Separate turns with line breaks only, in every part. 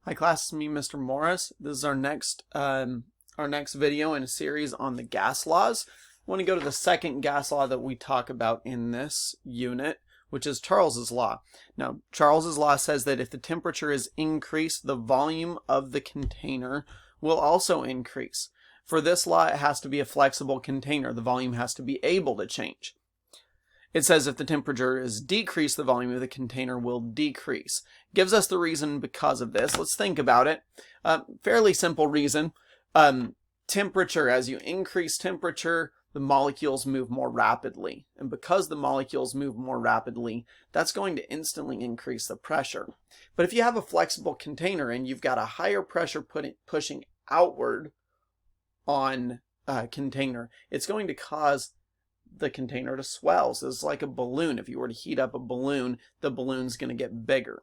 Hi class, it's me, Mr. Morris. This is our next video in a series on the gas laws. I want to go to the second gas law that we talk about in this unit, which is Charles's law. Now, Charles's law says that if the temperature is increased, the volume of the container will also increase. For this law, it has to be a flexible container. The volume has to be able to change. It says if the temperature is decreased, the volume of the container will decrease. Gives us the reason because of this. Let's think about it. Fairly simple reason. Temperature, as you increase temperature, the molecules move more rapidly. And because the molecules move more rapidly, that's going to instantly increase the pressure. But if you have a flexible container and you've got a higher pressure pushing outward on a container, it's going to cause the container to swell. So it's like a balloon. If you were to heat up a balloon, the balloon's going to get bigger.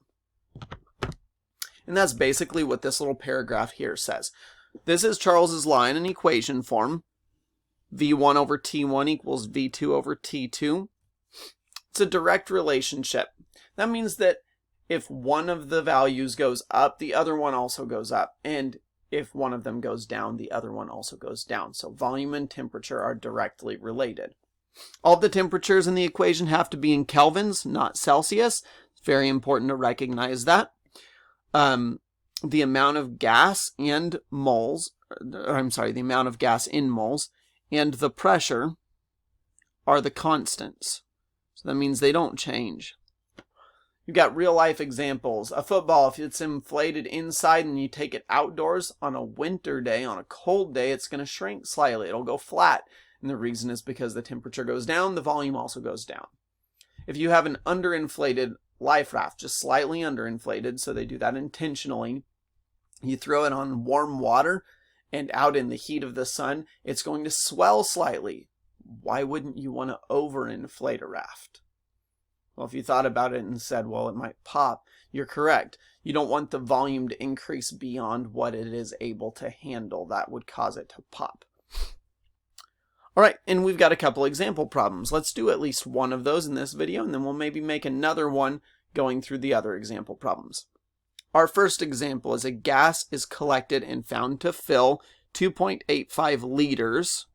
And that's basically what this little paragraph here says. This is Charles's law in an equation form. V1 over T1 equals V2 over T2. It's a direct relationship. That means that if one of the values goes up, the other one also goes up. And if one of them goes down, the other one also goes down. So volume and temperature are directly related. All the temperatures in the equation have to be in kelvins, not Celsius. It's very important to recognize that. The amount of gas and moles, the amount of gas in moles and the pressure are the constants. So that means they don't change. You've got real life examples. A football, if it's inflated inside and you take it outdoors on a winter day, on a cold day, it's going to shrink slightly. It'll go flat. And the reason is because the temperature goes down, the volume also goes down. If you have an underinflated life raft, just slightly underinflated, so they do that intentionally, you throw it on warm water and out in the heat of the sun, it's going to swell slightly. Why wouldn't you want to overinflate a raft? Well, if you thought about it and said, well, it might pop, you're correct. You don't want the volume to increase beyond what it is able to handle. That would cause it to pop. All right, and we've got a couple example problems. Let's do at least one of those in this video, and then we'll maybe make another one going through the other example problems. Our first example is a gas is collected and found to fill 2.85 liters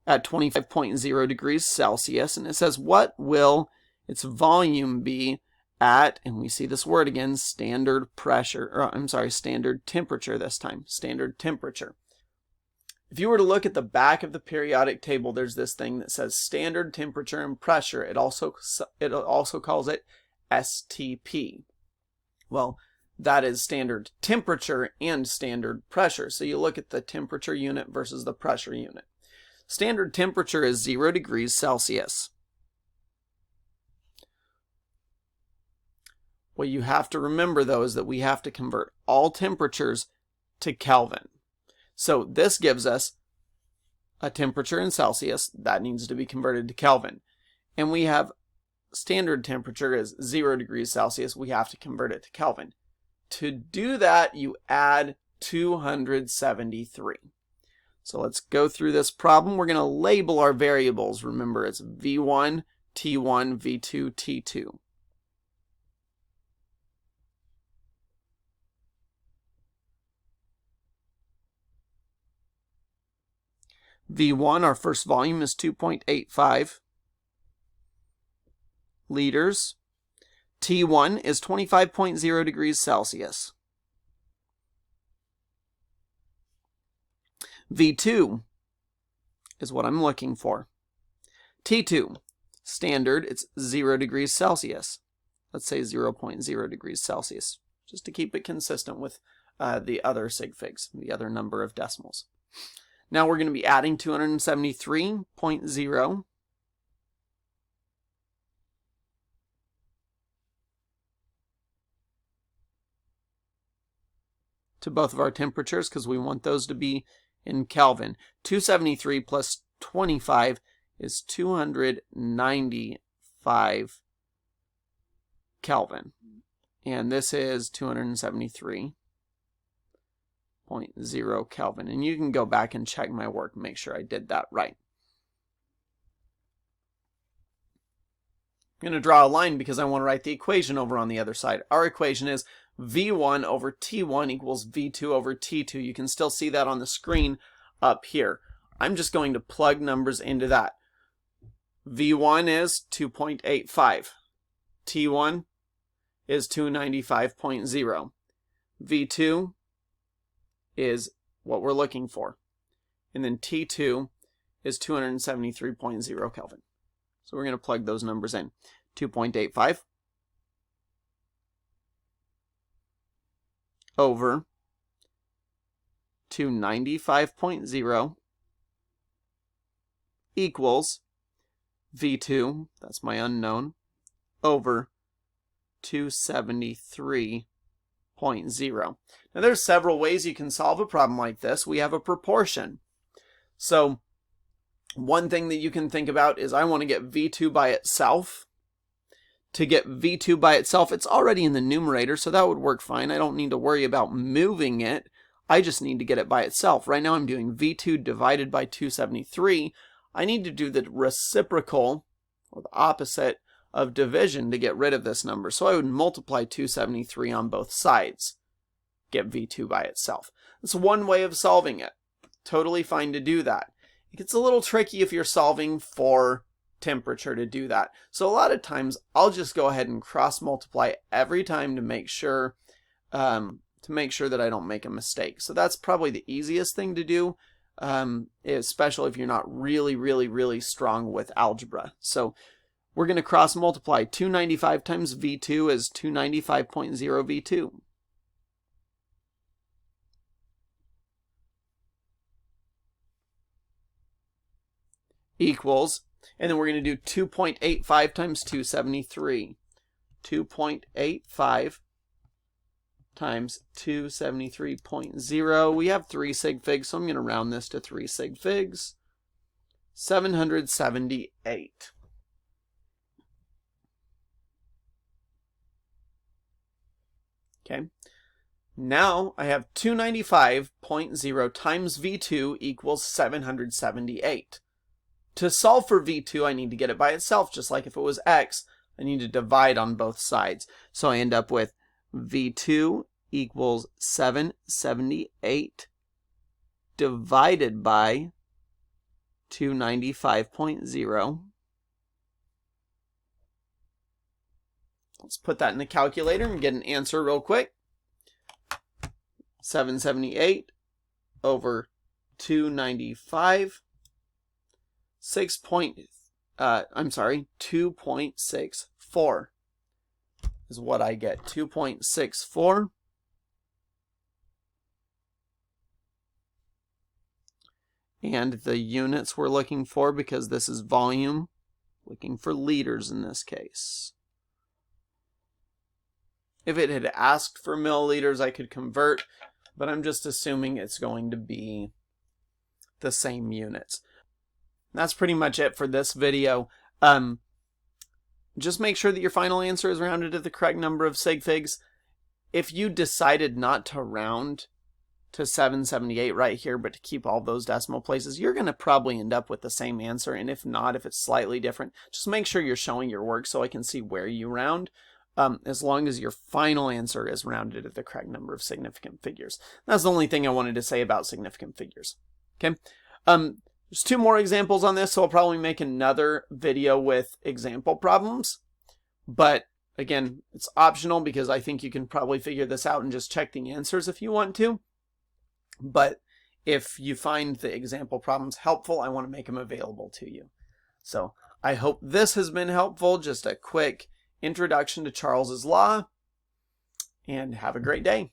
at 25.0 degrees Celsius, and it says what will its volume be at, and we see this word again, standard temperature this time, standard temperature. If you were to look at the back of the periodic table, there's this thing that says standard temperature and pressure. It also calls it STP. Well, that is standard temperature and standard pressure. So you look at the temperature unit versus the pressure unit. Standard temperature is 0 degrees Celsius. What you have to remember, though, is that we have to convert all temperatures to Kelvin. So this gives us a temperature in Celsius that needs to be converted to Kelvin. And we have standard temperature is 0 degrees Celsius. We have to convert it to Kelvin. To do that, you add 273. So let's go through this problem. We're going to label our variables. Remember, it's V1, T1, V2, T2. V1, our first volume, is 2.85 liters. T1 is 25.0 degrees Celsius. V2 is what I'm looking for. T2, standard, it's 0 degrees Celsius. Let's say 0.0 degrees Celsius, just to keep it consistent with the other sig figs, the other number of decimals. Now we're going to be adding 273.0 to both of our temperatures because we want those to be in Kelvin. 273 plus 25 is 295 Kelvin. And this is 273.0 Kelvin. And you can go back and check my work and make sure I did that right. I'm going to draw a line because I want to write the equation over on the other side. Our equation is V1 over T1 equals V2 over T2. You can still see that on the screen up here. I'm just going to plug numbers into that. V1 is 2.85. T1 is 295.0. V2 is what we're looking for. And then T2 is 273.0 Kelvin. So we're going to plug those numbers in. 2.85 over 295.0 equals V2, that's my unknown, over 273.0. Now there's several ways you can solve a problem like this. We have a proportion. So one thing that you can think about is I want to get V2 by itself. To get V2 by itself, it's already in the numerator, so that would work fine. I don't need to worry about moving it. I just need to get it by itself. Right now I'm doing V2 divided by 273. I need to do the reciprocal, or the opposite, of division to get rid of this number. So I would multiply 273 on both sides, get V2 by itself. That's one way of solving it. Totally fine to do that. It gets a little tricky if you're solving for temperature to do that. So a lot of times I'll just go ahead and cross multiply every time to make sure that I don't make a mistake. So that's probably the easiest thing to do, especially if you're not really strong with algebra. So we're going to cross multiply. 295 times V2 is 295.0 V2. Equals, and then we're going to do 2.85 times 273. 2.85 times 273.0. We have 3 sig figs, so I'm going to round this to 3 sig figs. 778. Okay. Now I have 295.0 times V2 equals 778. To solve for V2, I need to get it by itself, just like if it was X, I need to divide on both sides. So I end up with V2 equals 778 divided by 295.0. Let's put that in the calculator and get an answer real quick. 778 over 295. 2.64 is what I get. 2.64. And the units we're looking for, because this is volume, looking for liters in this case. If it had asked for milliliters, I could convert, but I'm just assuming it's going to be the same units. That's pretty much it for this video. Just make sure that your final answer is rounded to the correct number of sig figs. If you decided not to round to 778 right here, but to keep all those decimal places, you're going to probably end up with the same answer. And if not, if it's slightly different, just make sure you're showing your work so I can see where you round, as long as your final answer is rounded to the correct number of significant figures. That's the only thing I wanted to say about significant figures. Okay. There's 2 more examples on this, so I'll probably make another video with example problems. But again, it's optional because I think you can probably figure this out and just check the answers if you want to. But if you find the example problems helpful, I want to make them available to you. So I hope this has been helpful. Just a quick introduction to Charles's law, and have a great day.